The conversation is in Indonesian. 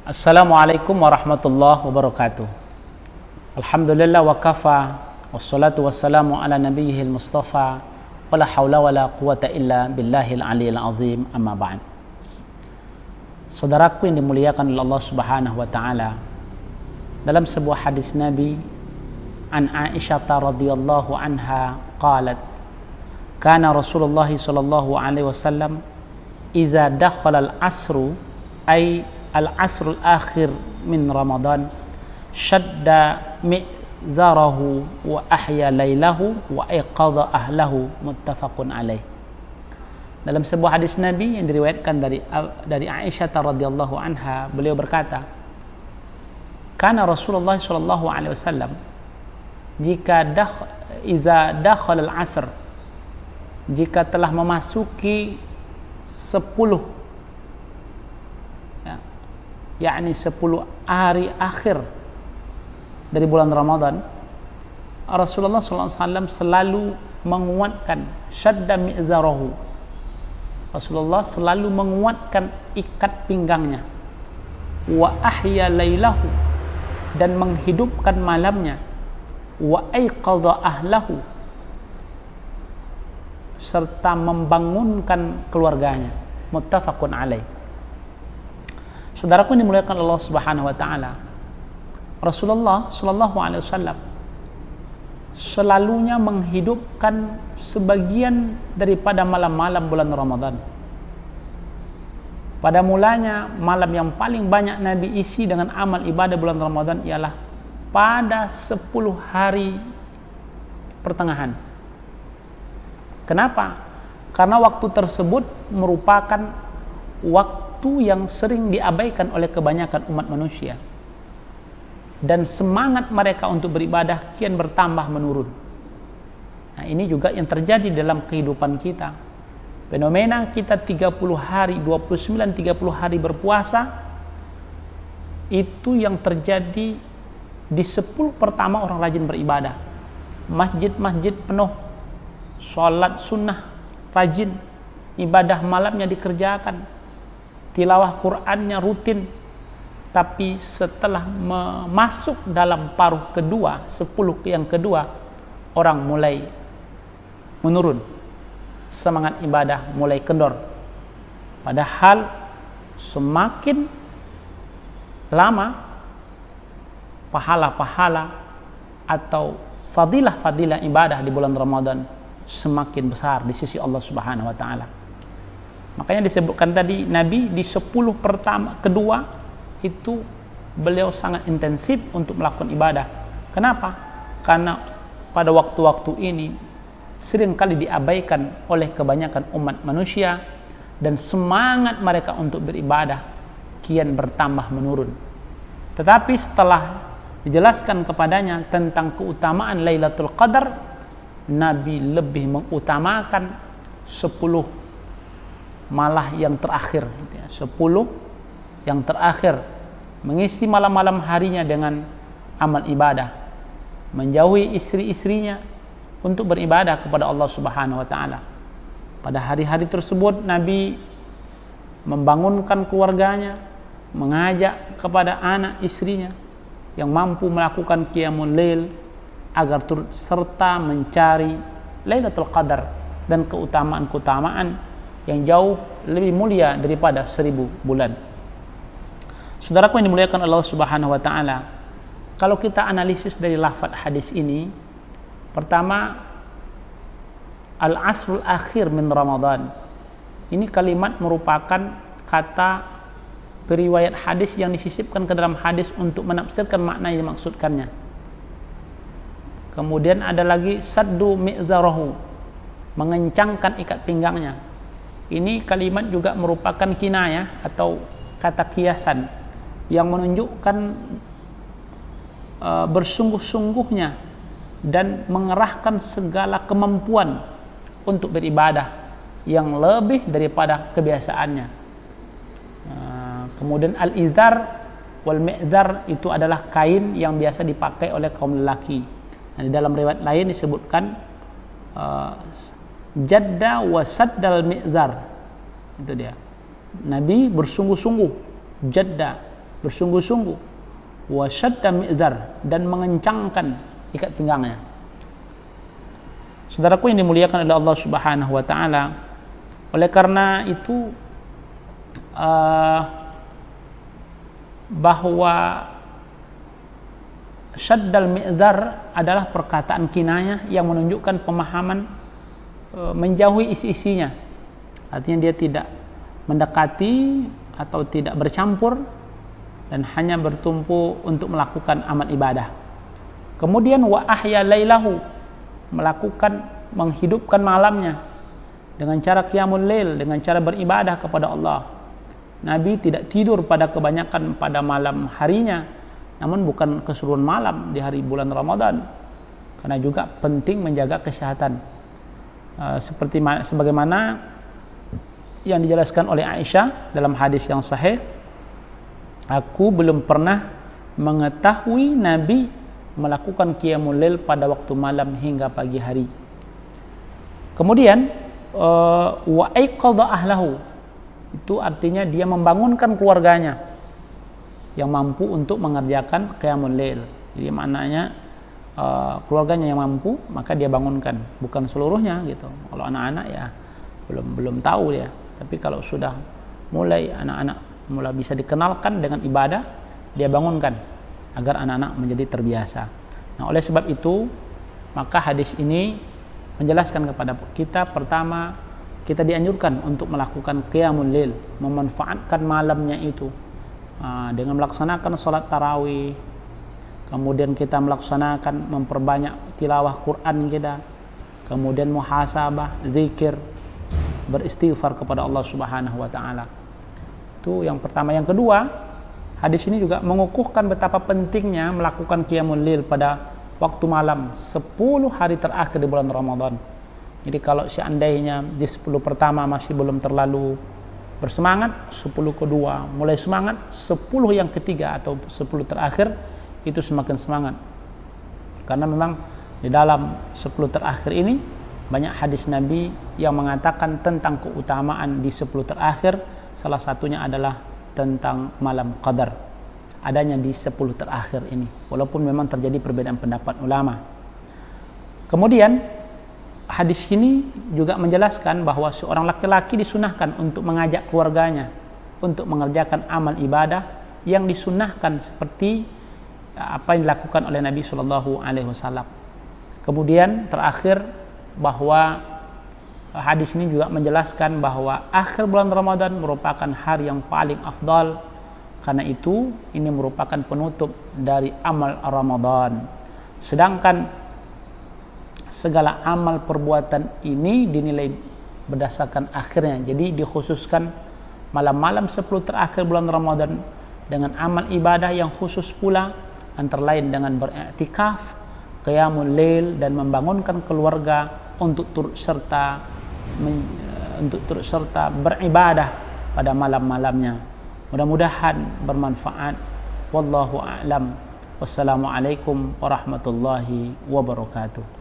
Assalamualaikum warahmatullahi wabarakatuh. Alhamdulillah wa kafa, wassalatu wassalamu ala nabiyyihil mustafa, wala hawla wala quwata illa billahil aliyil azim, amma ba'd. Saudaraku yang dimuliakan oleh Allah Subhanahu wa taala, dalam sebuah hadis Nabi an Aisyah radhiyallahu anha qalat, kana Rasulullah sallallahu alaihi wasallam iza dakhala al-asru ay al-asrul akhir min Ramadan shadda mi'zarahu wa ahya lailahu wa aiqadha ahlahu, muttafaqun alaih. Dalam sebuah hadis Nabi yang diriwayatkan dari Aisyah radhiyallahu anha, beliau berkata, kana Rasulullah sallallahu alaihi wasallam iza dakhala al-asr, jika telah memasuki 10 yakni 10 hari akhir dari bulan Ramadan, Rasulullah SAW selalu menguatkan syadda mi'zarahu. Rasulullah selalu menguatkan ikat pinggangnya, wa ahya lailahu, dan menghidupkan malamnya, wa aiqadha ahlahu, serta membangunkan keluarganya, muttafaqun alaih. Saudaraku yang dimuliakan Allah Subhanahu wa taala, Rasulullah sallallahu alaihi wasallam selalunya menghidupkan sebagian daripada malam-malam bulan Ramadan. Pada mulanya, malam yang paling banyak Nabi isi dengan amal ibadah bulan Ramadan ialah pada 10 hari pertengahan. Kenapa? Karena waktu tersebut merupakan waktu yang sering diabaikan oleh kebanyakan umat manusia, dan semangat mereka untuk beribadah kian bertambah menurun. Nah, ini juga yang terjadi dalam kehidupan kita. Fenomena kita 30 hari, 29-30 hari berpuasa, itu yang terjadi di 10 pertama orang rajin beribadah. Masjid-masjid penuh, sholat sunnah rajin, ibadah malamnya dikerjakan, tilawah Qur'annya rutin. Tapi setelah masuk dalam paruh kedua, 10 yang kedua, orang mulai menurun, semangat ibadah mulai kendor. Padahal semakin lama pahala-pahala atau fadilah-fadilah ibadah di bulan Ramadan semakin besar di sisi Allah Subhanahu wa taala. Makanya disebutkan tadi, Nabi di 10 pertama kedua itu beliau sangat intensif untuk melakukan ibadah. Kenapa? Karena pada waktu-waktu ini seringkali diabaikan oleh kebanyakan umat manusia, dan semangat mereka untuk beribadah kian bertambah menurun. Tetapi setelah dijelaskan kepadanya tentang keutamaan Lailatul Qadar, Nabi lebih mengutamakan 10 malah yang terakhir, 10 yang terakhir, mengisi malam-malam harinya dengan amal ibadah, menjauhi istri-istrinya untuk beribadah kepada Allah Subhanahu wa taala. Pada hari-hari tersebut Nabi membangunkan keluarganya, mengajak kepada anak istrinya yang mampu melakukan qiyamul lail agar turut serta mencari Lailatul Qadar dan keutamaan-keutamaan yang jauh lebih mulia daripada 1000 bulan. Saudaraku yang dimuliakan Allah Subhanahu wa taala, kalau kita analisis dari lafaz hadis ini, pertama, al-asrul akhir min Ramadan. Ini kalimat merupakan kata periwayat hadis yang disisipkan ke dalam hadis untuk menafsirkan makna yang dimaksudkannya. Kemudian ada lagi saddu mi'zarahu, mengencangkan ikat pinggangnya. Ini kalimat juga merupakan kinayah atau kata kiasan yang menunjukkan bersungguh-sungguhnya dan mengerahkan segala kemampuan untuk beribadah yang lebih daripada kebiasaannya. Kemudian al-izar wal mi'zar itu adalah kain yang biasa dipakai oleh kaum lelaki. Nah, di dalam riwayat lain disebutkan jadda wa saddal mi'zar. Itu dia. Nabi bersungguh-sungguh, jadda, bersungguh-sungguh, wa syadda mi'dzar, dan mengencangkan ikat pinggangnya. Saudaraku yang dimuliakan oleh Allah Subhanahu wa taala, oleh karena itu bahwa syaddal mi'dzar adalah perkataan kinayah yang menunjukkan pemahaman menjauhi isi-isinya. Artinya dia tidak mendekati atau tidak bercampur dan hanya bertumpu untuk melakukan amal ibadah. Kemudian wa ahya lailahu, melakukan menghidupkan malamnya dengan cara qiyamul lail, dengan cara beribadah kepada Allah. Nabi tidak tidur pada kebanyakan pada malam harinya, namun bukan keseluruhan malam di hari bulan Ramadan, karena juga penting menjaga kesehatan. Sebagaimana yang dijelaskan oleh Aisyah dalam hadis yang sahih, aku belum pernah mengetahui Nabi melakukan qiyamul lail pada waktu malam hingga pagi hari. Kemudian wa aiqadha ahlahu, itu artinya dia membangunkan keluarganya yang mampu untuk mengerjakan qiyamul lail. Jadi maknanya keluarganya yang mampu maka dia bangunkan, bukan seluruhnya gitu. Kalau anak-anak ya belum tahu ya, tapi kalau sudah mulai anak-anak mulai bisa dikenalkan dengan ibadah, dia bangunkan agar anak-anak menjadi terbiasa. Nah, oleh sebab itu maka hadis ini menjelaskan kepada kita, pertama kita dianjurkan untuk melakukan qiyamul lail, memanfaatkan malamnya itu dengan melaksanakan salat tarawih, kemudian kita melaksanakan memperbanyak tilawah Quran kita, kemudian muhasabah, zikir, beristighfar kepada Allah Subhanahu wa taala. Itu yang pertama. Yang kedua, hadis ini juga mengukuhkan betapa pentingnya melakukan qiyamul lail pada waktu malam 10 hari terakhir di bulan Ramadan. Jadi kalau seandainya di 10 pertama masih belum terlalu bersemangat, 10 kedua mulai semangat, 10 yang ketiga atau 10 terakhir itu semakin semangat. Karena memang di dalam 10 terakhir ini banyak hadis Nabi yang mengatakan tentang keutamaan di 10 terakhir. Salah satunya adalah tentang malam qadar, adanya di 10 terakhir ini, walaupun memang terjadi perbedaan pendapat ulama. Kemudian hadis ini juga menjelaskan bahwa seorang laki-laki disunahkan untuk mengajak keluarganya untuk mengerjakan amal ibadah yang disunahkan seperti apa yang dilakukan oleh Nabi SAW. Kemudian terakhir, bahwa hadis ini juga menjelaskan bahwa akhir bulan Ramadan merupakan hari yang paling afdal. Karena itu ini merupakan penutup dari amal Ramadan. Sedangkan segala amal perbuatan ini dinilai berdasarkan akhirnya. Jadi dikhususkan malam-malam 10 terakhir bulan Ramadan dengan amal ibadah yang khusus pula, antara lain dengan beriktikaf, qiyamul lail, dan membangunkan keluarga untuk turut serta beribadah pada malam-malamnya. Mudah-mudahan bermanfaat. Wallahu a'lam. Wassalamualaikum warahmatullahi wabarakatuh.